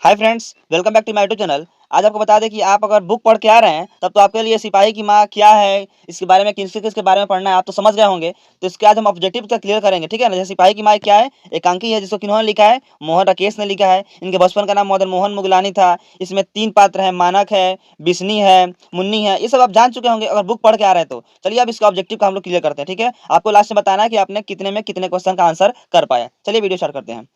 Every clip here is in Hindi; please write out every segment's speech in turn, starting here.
Hi friends, welcome back to my YouTube channel. आज आपको बता दें कि आप अगर बुक पढ़ के आ रहे हैं तब तो आपके लिए सिपाही की माँ क्या है, इसके बारे में किसके बारे में पढ़ना है आप तो समझ गए होंगे। तो इसके आज हम ऑब्जेक्टिव का क्लियर करेंगे, ठीक है ना। जैसे सिपाही की माँ क्या है, एकांकी है जिसको किन्होंने लिखा है, मोहन राकेश ने लिखा है। इनके बचपन का नाम मदन मोहन मुगलानी था। इसमें 3 पात्र हैं, मानक है, बिस्नी है, मुन्नी है। ये सब आप जान चुके होंगे अगर बुक पढ़ के आ रहे हैं तो। चलिए अब इसका ऑब्जेक्टिव का हम लोग क्लियर करते हैं, ठीक है। आपको लास्ट में बताना है कि आपने कितने में कितने क्वेश्चन का आंसर कर पाया। चलिए वीडियो स्टार्ट करते हैं।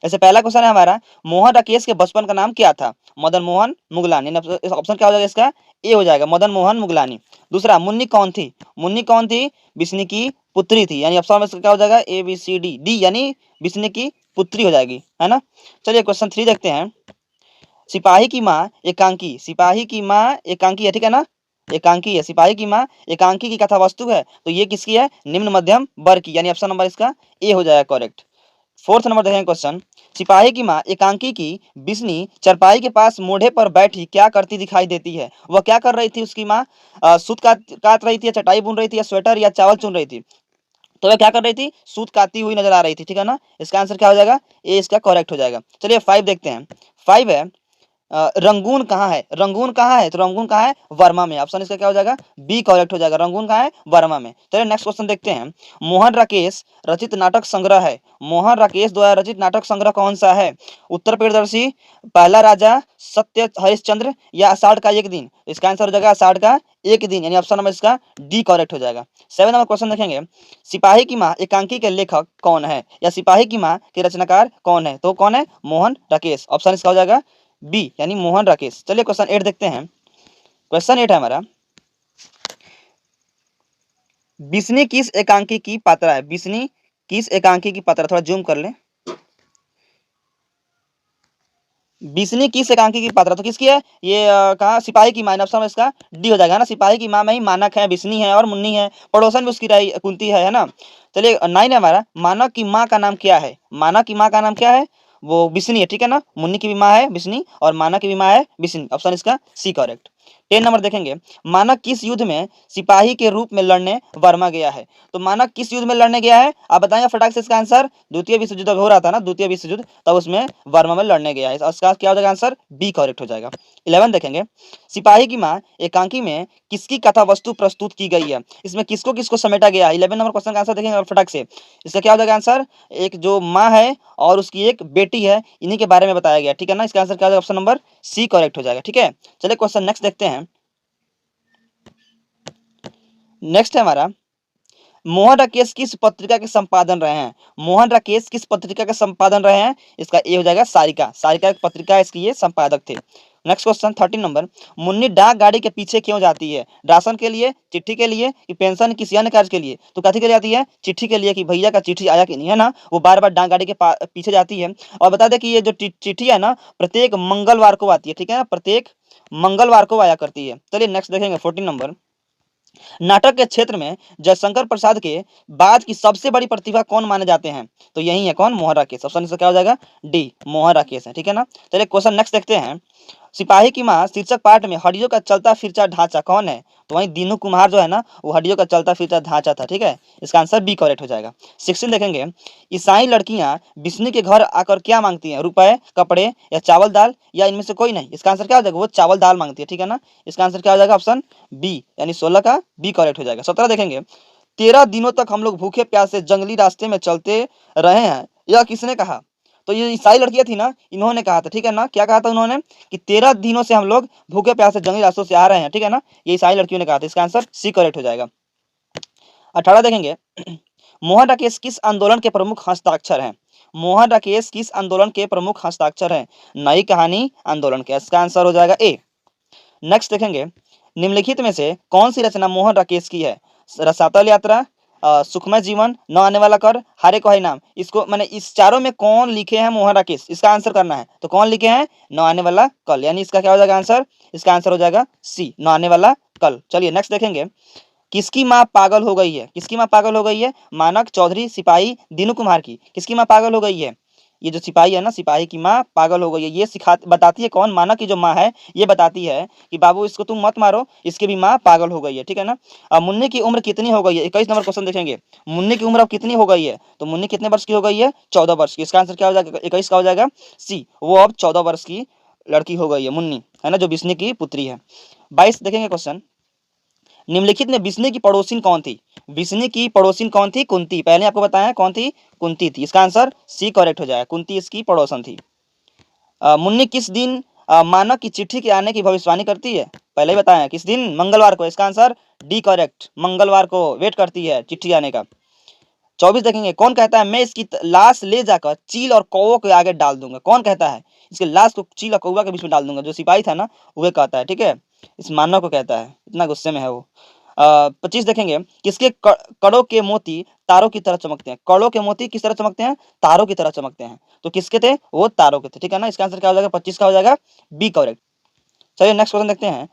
जैसे पहला क्वेश्चन है हमारा, मोहन राकेश के बचपन का नाम क्या था? मदन मोहन मुगलानी। ऑप्शन क्या हो जाएगा इसका? ए हो जाएगा, मदन मोहन मुगलानी। दूसरा, मुन्नी कौन थी? मुन्नी कौन थी? बिस्नी की पुत्री थी। यानी ऑप्शन में इसका क्या हो जाएगा? A B C D, D यानी बिस्नी की पुत्री हो जाएगी, है ना। चलिए क्वेश्चन 3 देखते हैं। सिपाही की माँ एकांकी, सिपाही की माँ एकांकी है, ठीक है ना। एकांकी है, सिपाही की माँ एकांकी की कथा वस्तु है, तो ये किसकी है? निम्न मध्यम वर्ग की, यानी ऑप्शन नंबर इसका ए हो जाएगा करेक्ट। फोर्थ नंबर देखेंगे क्वेश्चन। सिपाही की माँ एकांकी की बिस्नी चारपाई के पास मोढ़े पर बैठी क्या करती दिखाई देती है? वह क्या कर रही थी उसकी माँ? सूत काट रही थी, या चटाई बुन रही थी, या स्वेटर या चावल चुन रही थी? तो वह क्या कर रही थी? सूत काटती हुई नजर आ रही थी, ठीक है ना। इसका आंसर क्या हो जाएगा? ए इसका करेक्ट हो जाएगा। चलिए 5 देखते हैं। 5 है, रंगून कहाँ है? रंगून कहाँ है? तो रंगून कहाँ है? वर्मा में। ऑप्शन इसका क्या हो जाएगा? बी करेक्ट हो जाएगा। रंगून कहाँ है? वर्मा में। चलिए नेक्स्ट क्वेश्चन देखते हैं। मोहन राकेश रचित नाटक संग्रह है, मोहन राकेश द्वारा रचित नाटक संग्रह कौन सा है? उत्तर प्रियदर्शी, पहला राजा, सत्य हरिश्चंद्र, या आषाढ़ का एक दिन? इसका आंसर हो जाएगा आषाढ़ का एक दिन, यानी ऑप्शन नंबर इसका डी करेक्ट हो जाएगा। 7 नंबर क्वेश्चन देखेंगे। सिपाही की माँ एकांकी के लेखक कौन है, या सिपाही की माँ के रचनाकार कौन है? तो कौन है? मोहन राकेश। ऑप्शन इसका हो जाएगा बी यानी मोहन राकेश। चलिए क्वेश्चन 8 देखते हैं। क्वेश्चन 8 है हमारा, बिस्नी किस एकांकी की पात्रा है? बिस्नी किस एकांकी की पात्रा? थोड़ा जूम कर लें। बिस्नी किस एकांकी की पात्रा? तो किसकी है ये? कहा? सिपाही की माँ। ऑप्शन में इसका डी हो जाएगा ना। सिपाही की माँ में ही मानक है, बिस्नी है और मुन्नी है। पड़ोसन भी उसकी रही कुंती है ना। चलिए 9 है हमारा, मानक की माँ का नाम क्या है? मानक की माँ का नाम क्या है? वो बिस्नी है, ठीक है ना। मुन्नी की भी माँ है बिस्नी, और मानक की भी माँ है बिस्नी। ऑप्शन इसका सी करेक्ट। 10 नंबर देखेंगे। मानक किस युद्ध में सिपाही के रूप में लड़ने वर्मा गया है? तो मानक किस युद्ध में लड़ने गया है? आप बताएंगे फटाक से इसका आंसर। द्वितीय विश्व युद्ध हो रहा था ना, द्वितीय विश्व युद्ध, तब उसमें वर्मा में लड़ने गया है। इसका क्या हो जाएगा आंसर? बी करेक्ट हो जाएगा। 11 देखेंगे। सिपाही की माँ एकांकी में किसकी कथा वस्तु प्रस्तुत की गई है? इसमें किसको किसको समेटा गया है? 11 नंबर क्वेश्चन का आंसर देखेंगे और फटाक से। इसका क्या हो जाएगा आंसर? एक जो माँ है और उसकी एक बेटी है, इन्हीं के बारे में बताया गया, ठीक है ना। इसका आंसर क्या हो जाएगा? ऑप्शन नंबर सी करेक्ट हो जाएगा, ठीक है। चलिए क्वेश्चन नेक्स्ट देखते हैं। नेक्स्ट है हमारा, मोहन राकेश किस पत्रिका के संपादन रहे हैं? मोहन राकेश किस पत्रिका के संपादन रहे हैं? इसका ए हो जाएगा सारिका। सारिका एक पत्रिका है, इसकी ये संपादक थे। Next question 13 number. मुन्नी डाक गाड़ी के पीछे क्यों जाती है? राशन के लिए, चिट्ठी के लिए, कि पेंशन किसी अन्य कार्य के लिए? तो कथी के लिए जाती है? चिट्ठी के लिए, कि भैया का चिट्ठी आया कि नहीं, है ना। वो बार बार डाक गाड़ी के पीछे जाती है। और बता दें कि ये जो चिट्ठी है ना, प्रत्येक मंगलवार को आती है, ठीक है ना। प्रत्येक मंगलवार को आया करती है। चलिए नेक्स्ट देखेंगे 14 नंबर। नाटक के क्षेत्र में जयशंकर प्रसाद के बाद की सबसे बड़ी प्रतिभा कौन माने जाते हैं? तो यही है कौन? मोहन राकेश। ऑप्शन इसका क्या हो जाएगा? डी मोहन राकेश है, ठीक है ना। चलिए क्वेश्चन नेक्स्ट देखते हैं। सिपाही की माँ शीर्षक पाठ में हड्डियों का चलता फिरता ढांचा कौन है? तो वहीं दीनू कुमार जो है ना, वो हड्डियों का चलता फिरता ढांचा था, ठीक है। इसका आंसर बी करेक्ट हो जाएगा। 16 देखेंगे। ईसाई लड़कियां विष्णु के घर आकर क्या मांगती हैं? रुपए, कपड़े, या चावल दाल, या इनमें से कोई नहीं? इसका आंसर क्या हो जाएगा? वो चावल दाल मांगती है, ठीक है ना। इसका आंसर क्या हो जाएगा? ऑप्शन बी यानी 16 का बी करेक्ट हो जाएगा। 17 देखेंगे। 13 दिनों तक हम लोग भूखे प्यासे जंगली रास्ते में चलते रहे हैं, यह किसने कहा? तो ये ईसाई लड़कियां थी ना, इन्होंने कहा था, ठीक है ना। क्या कहा था उन्होंने? कि 13 दिनों से हम लोग भूखे प्यासे जंगली रास्तों से आ रहे हैं, ठीक है ना। ये ईसाई लड़कियों ने कहा था। इसका आंसर सी करेक्ट हो जाएगा। 18 देखेंगे। मोहन राकेश किस आंदोलन के प्रमुख हस्ताक्षर हैं? मोहन राकेश किस आंदोलन के प्रमुख हस्ताक्षर हैं? नई कहानी आंदोलन के। इसका आंसर हो जाएगा ए। नेक्स्ट देखेंगे। निम्नलिखित में से कौन सी रचना मोहन राकेश की है? रसातल यात्रा, सुखमय जीवन, न आने वाला कर, हारे को है नाम। इसको मैंने इस चारों में कौन लिखे हैं मोहन राकेश? इसका आंसर करना है। तो कौन लिखे हैं? न आने वाला कल, यानी इसका क्या हो जाएगा आंसर? इसका आंसर हो जाएगा सी न आने वाला कल। चलिए नेक्स्ट देखेंगे। किसकी माँ पागल हो गई है? किसकी माँ पागल हो गई है? मानक, चौधरी, सिपाही, दीनू कुमार की। किसकी माँ पागल हो गई है? ये जो सिपाही है ना, सिपाही की माँ पागल हो गई है। ये बताती है कौन? मानक की जो माँ है, ये बताती है कि बाबू इसको तुम मत मारो, इसकी भी माँ पागल हो गई है, ठीक है ना। अब मुन्नी की उम्र कितनी हो गई है? 21 नंबर क्वेश्चन देखेंगे। मुन्नी की उम्र अब कितनी हो गई है? तो मुन्नी कितने वर्ष की हो गई है? 14 वर्ष की। इसका आंसर क्या हो जाएगा? 21 का हो जाएगा सी। वो अब 14 वर्ष की लड़की हो गई है मुन्नी, है ना, जो बिस्नी की पुत्री है। 22 देखेंगे क्वेश्चन, निम्नलिखित में बिस्नी की पड़ोसिन कौन थी? बिस्नी की पड़ोसिन कौन थी? कुंती। पहले आपको बताया कौन थी? कुंती थी। इसका आंसर सी करेक्ट हो जाएगा, कुंती इसकी पड़ोसन थी। मुन्नी किस दिन मानव की चिट्ठी के आने की भविष्यवाणी करती है? पहले ही बताया किस दिन, मंगलवार को। इसका आंसर डी करेक्ट, मंगलवार को वेट करती है चिट्ठी आने का। 24 देखेंगे, कौन कहता है मैं इसकी लाश ले जाकर चील और कौवों के आगे डाल दूंगा? कौन कहता है इसके लाश को चील और कौवा के बीच में डाल दूंगा? जो सिपाही था ना वह कहता है, ठीक है, इस मानव को कहता है, इतना गुस्से में है वो। 25 देखेंगे, किसके कड़ों के मोती तारों की तरह चमकते हैं? कड़ों के मोती किस तरह चमकते हैं? तारों की तरह चमकते हैं। तो किसके थे? वो तारों के थे, ठीक है ना। इसका आंसर क्या हो जाएगा? 25 का हो जाएगा बी करेक्ट। चलिए नेक्स्ट क्वेश्चन देखते हैं।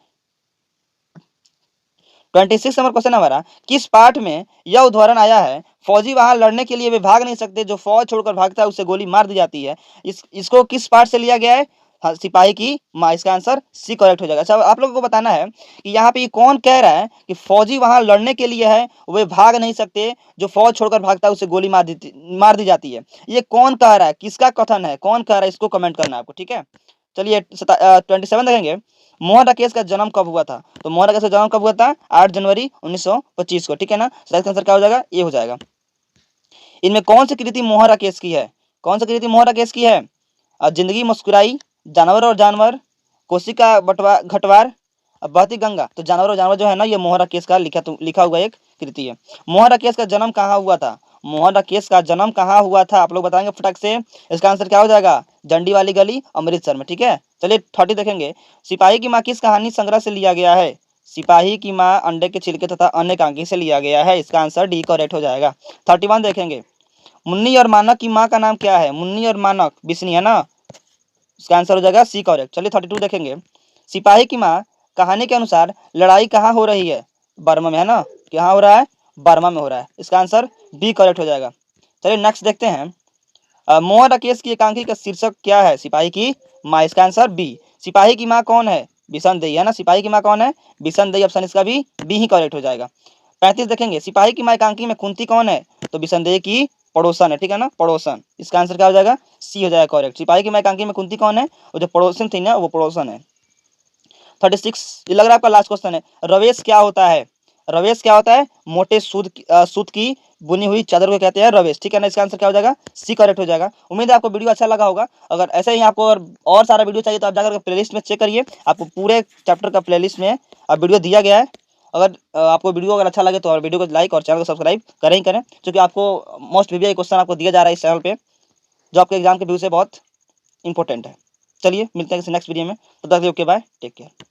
26 नंबर क्वेश्चन हमारा, किस पाठ में यह उदाहरण आया है, फौजी वहां लड़ने के लिए वे भाग नहीं सकते, जो फौज छोड़कर भागता है उसे गोली मार दी जाती है? इसको किस पाठ से लिया गया है? हाँ, सिपाही की माँ। इसका आंसर सी करेक्ट हो जाएगा। अच्छा, आप लोगों को बताना है कि यहाँ पे कौन कह रहा है कि फौजी वहां लड़ने के लिए है, वे भाग नहीं सकते, जो फौज छोड़कर भागता है उसे गोली मार दी जाती है। ये कौन कह रहा है, किसका कथन है, कौन कह रहा है, इसको कमेंट करना है आपको, ठीक है। चलिए 27 देखेंगे, मोहन राकेश का जन्म कब हुआ था? तो मोहन राकेश का जन्म कब हुआ था? 8 जनवरी 1925 को, ठीक है ना। इसका आंसर क्या हो जाएगा? ये हो जाएगा। इनमें कौन सी कृति मोहन राकेश की है? कौन सी कृति मोहन राकेश की है? जिंदगी मुस्कुराई, जानवर और जानवर, कोशिका बटवा घटवार, बहती गंगा। तो जानवर और जानवर जो है ना, ये मोहन राकेश का लिखा हुआ एक कृति है। मोहन राकेश का जन्म कहाँ हुआ था? मोहन राकेश का जन्म कहाँ हुआ था? आप लोग बताएंगे फटाक से। इसका आंसर क्या हो जाएगा? जंडी वाली गली, अमृतसर में, ठीक है। चलिए 30 देखेंगे, सिपाही की माँ किस कहानी संग्रह से लिया गया है? सिपाही की माँ अंडे के छिलके तथा अन्य कहानी से लिया गया है। इसका आंसर डी करेक्ट हो जाएगा। 31 देखेंगे, मुन्नी और मानक की माँ का नाम क्या है? मुन्नी और मानक बिस्नी, है ना। इसका आंसर हो जाएगा सी करेक्ट। चलिए 32 देखेंगे, सिपाही की माँ कहानी के अनुसार लड़ाई कहाँ हो रही है? बर्मा में, है ना। कहाँ हो रहा है? बर्मा में हो रहा है। इसका आंसर बी करेक्ट हो जाएगा। चलिए नेक्स्ट देखते हैं, मोहन राकेश की एकांकी का शीर्षक क्या है? सिपाही की माँ। इसका आंसर बी। सिपाही की माँ कौन है? बिशन है ना। सिपाही की माँ कौन है? बिशन ऑप्शन इसका भी बी ही करेक्ट हो जाएगा। 35 देखेंगे, सिपाही की माँ एकांकी में कुंती कौन है? तो बिशन की पड़ोसन है, ठीक है ना, पड़ोसन। इसका आंसर क्या हो जाएगा? सी हो जाएगा करेक्ट। सिपाही की माँ एकांकी में कुंती कौन है? वो जो पड़ोसन थी ना, वो पड़ोसन है। 36, ये लग रहा है आपका लास्ट क्वेश्चन है, रवेश क्या होता है? रवेश क्या होता है? मोटे सूत की बुनी हुई चादर को कहते हैं रवेश, ठीक है ना। इसका आंसर क्या हो जाएगा? सी करेक्ट हो जाएगा। उम्मीद है आपको वीडियो अच्छा लगा होगा। अगर ऐसे ही आपको और सारा वीडियो चाहिए तो आप जाकर प्लेलिस्ट में चेक करिए, आपको पूरे चैप्टर का प्लेलिस्ट में वीडियो दिया गया है। अगर आपको वीडियो अगर अच्छा लगे तो वीडियो को लाइक और चैनल को सब्सक्राइब करें ही करें, क्योंकि आपको मोस्ट वीवीआई क्वेश्चन आपको दिया जा रहा है इस चैनल पे, जो आपके एग्जाम के व्यू से बहुत इंपॉर्टेंट है। चलिए मिलते हैं किसी नेक्स्ट वीडियो में, तब तक ओके बाय, टेक केयर।